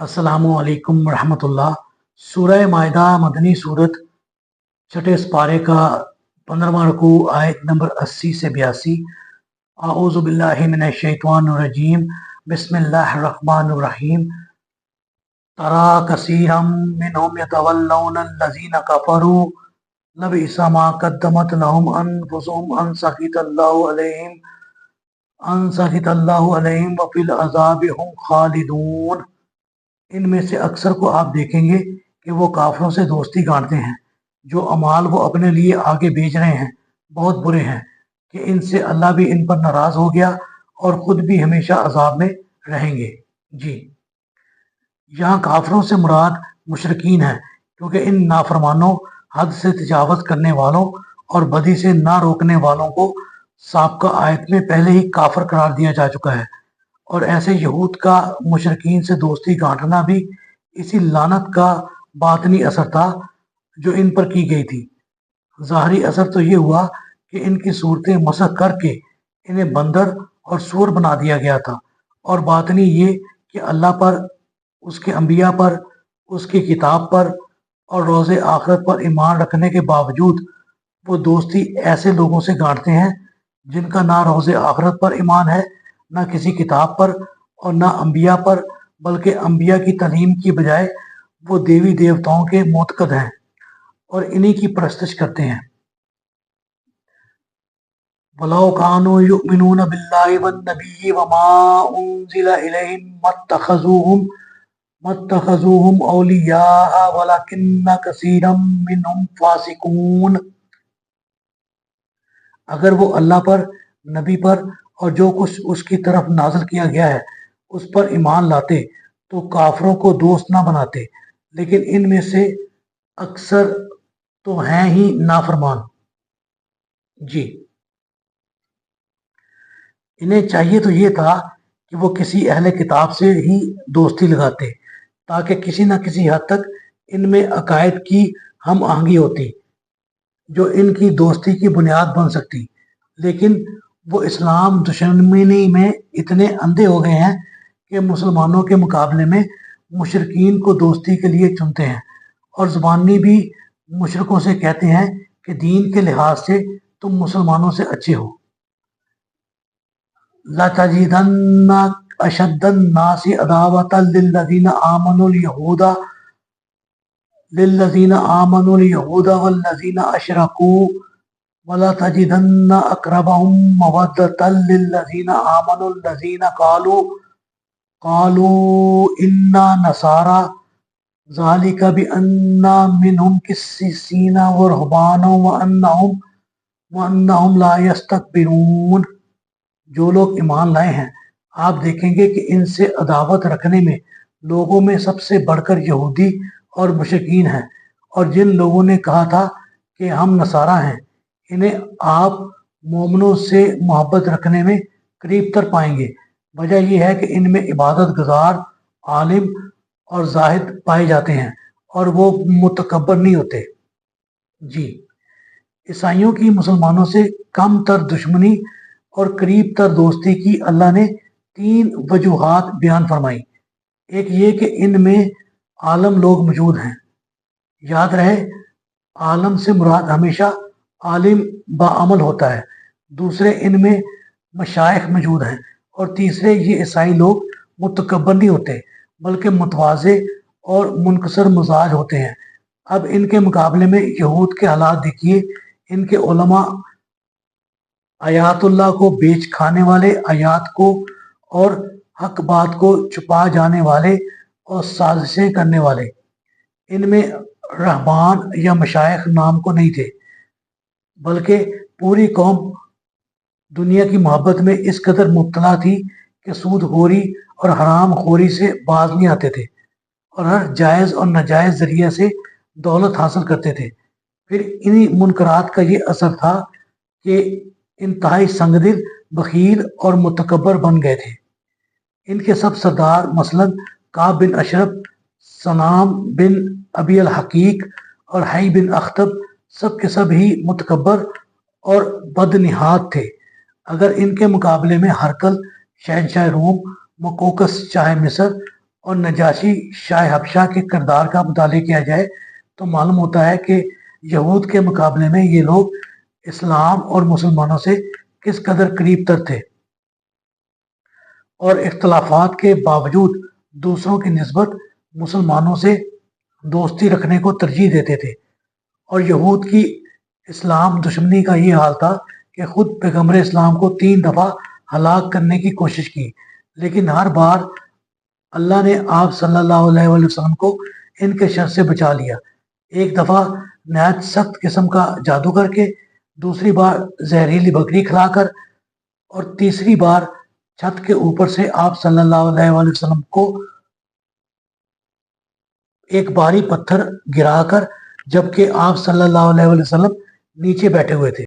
अस्सलामु अलैकुम रहमतुल्लाह। सूरह मायदा मदनी सूरत, छठे पारे का 15वां रुकू, आयत नंबर 80 से 82। आऊज़ु बिल्लाहि मिनश शैतानिर रजीम, बिस्मिल्लाहिर रहमानिर रहीम। तरा कसीरम मिनहुम यतवल्लौना अल्लज़ीना कफ़रू लबिसा मा क़द्दमत लहुम अनफुसुहुम अन सखितल्लाहु अलैहिम व फिल अज़ाबि हुम खालिदून। इनमें से अक्सर को आप देखेंगे कि वो काफिरों से दोस्ती गांठते हैं। जो अमाल वो अपने लिए आगे भेज रहे हैं बहुत बुरे हैं कि इनसे अल्लाह भी इन पर नाराज हो गया और खुद भी हमेशा अजाब में रहेंगे। जी, यहाँ काफिरों से मुराद मुशरिकीन है, क्योंकि इन नाफरमानों, हद से तजावत करने वालों और बदी से ना रोकने वालों को साबका आयत में पहले ही काफिर करार दिया जा चुका है। और ऐसे यहूद का मुशरिकीन से दोस्ती गांठना भी इसी लानत का बातनी असर था जो इन पर की गई थी। ज़ाहरी असर तो ये हुआ कि इनकी सूरतें मसख करके इन्हें बंदर और सूअर बना दिया गया था, और बातनी ये कि अल्लाह पर, उसके अंबिया पर, उसकी किताब पर और रोज़े आखिरत पर ईमान रखने के बावजूद वो दोस्ती ऐसे लोगों से गांठते हैं जिनका ना रोज़े आखिरत पर ईमान है, ना किसी किताब पर और ना अंबिया पर, बल्कि अंबिया की तालीम की बजाय वो देवी देवताओं के मोतकद हैं और इन्हीं की परस्तिश करते हैं। वलौ कानू युमिनून बिल्लाहि वन्नबिय्यि वमा उन्जिला इलैहिम मत्तखज़ूहुम औलिया वलकिन्न कसीरम मिनहुम फासिकून। अगर वो अल्लाह पर, नबी पर और जो कुछ उसकी तरफ नाज़िल किया गया है उस पर ईमान लाते तो काफिरों को दोस्त ना बनाते, लेकिन इनमें से अक्सर तो हैं ही नाफरमान। जी, इन्हें चाहिए तो ये था कि वो किसी अहले किताब से ही दोस्ती लगाते, ताकि किसी न किसी हद तक इनमें अकायद की हम आहंगी होती जो इनकी दोस्ती की बुनियाद बन सकती। लेकिन वो इस्लाम दुश्मनी में इतने अंधे हो गए हैं कि मुसलमानों के मुकाबले में मुशरिकीन को दोस्ती के लिए चुनते हैं और ज़ुबानी भी मुशरिकों से कहते हैं कि दीन के लिहाज से तुम मुसलमानों से अच्छे हो। लतजिदन्ना अशद्दन्नासि अदावतल लिल्लज़ीना आमनुल यहूदा वल्लज़ीना अशरकू वलतजिदन्ना अक़रबहुम मवद्दतल लिल्लज़ीना आमनुल लज़ीना क़ालू इन्ना नसारा ज़ालिका बिअन्ना मिनहुम क़िस्सीसीना व रुहबाना व अन्नहुम ला यस्तकबिरून। जो लोग ईमान लाए हैं, आप देखेंगे कि इनसे अदावत रखने में लोगों में सबसे बढ़कर यहूदी और मुशरिकीन हैं, और जिन लोगों ने कहा था कि हम नसारा हैं, इन्हें आप मोमिनों से मोहब्बत रखने में करीब तर पाएंगे। वजह यह है कि इनमें इबादत गुजार, आलिम और जाहिद पाए जाते हैं और वो मुतकब्बर नहीं होते। जी, ईसाइयों की मुसलमानों से कम तर दुश्मनी और करीब तर दोस्ती की अल्लाह ने 3 वजूहात बयान फरमाई। एक ये कि इनमें आलम लोग मौजूद हैं। याद रहे, आलम से मुराद हमेशा आलिम बाअमल होता है। दूसरे, इनमें मशाइख मौजूद हैं। और तीसरे, ये ईसाई लोग मुतकब्बर नहीं होते, बल्कि मुतवाज़े और मुनकसर मिजाज होते हैं। अब इनके मुकाबले में यहूद के हालात देखिए। इनके उलमा आयातुल्लाह को बेच खाने वाले, आयात को और हक बात को छुपा जाने वाले और साजिशें करने वाले। इनमें रहबान या मशाइख नाम को नहीं थे, बल्कि पूरी कौम दुनिया की मोहब्बत में इस कदर मुब्तला थी कि सूद खोरी और हराम खोरी से बाज नहीं आते थे और हर जायज़ और नाजायज़ जरिए से दौलत हासिल करते थे। फिर इन्हीं मुनकरात का ये असर था कि इंतहाई संगदिल, बखील और मुतकब्बर बन गए थे। इनके सब सरदार मसलन काब बिन अशरफ, सनाम बिन अबी अल हकीक और हई बिन अख्तब सब के सब ही मुतकब्बर और बदनिहात थे। अगर इनके मुकाबले में हरकल शहनशाह रोम, मकोकस शाह मिस्र اور نجاشی شاہ حبشہ کے کردار کا مطالعہ کیا جائے تو معلوم ہوتا ہے کہ یہود کے مقابلے میں یہ لوگ اسلام اور مسلمانوں سے کس قدر قریب تر تھے، اور اختلافات کے باوجود دوسروں کی نسبت مسلمانوں سے دوستی رکھنے کو ترجیح دیتے تھے۔ اور یہود کی اسلام دشمنی کا یہ حال تھا کہ خود پیغمبر اسلام کو 3 دفعہ ہلاک کرنے کی کوشش کی، لیکن ہر بار اللہ نے آپ صلی اللہ علیہ وسلم کو ان کے شر سے بچا لیا۔ ایک دفعہ نہایت سخت قسم کا جادو کر کے، دوسری بار زہریلی بکری کھلا کر، اور تیسری بار چھت کے اوپر سے آپ صلی اللہ علیہ وسلم کو ایک بھاری پتھر گرا کر، جبکہ آپ صلی اللہ علیہ وسلم نیچے بیٹھے ہوئے تھے۔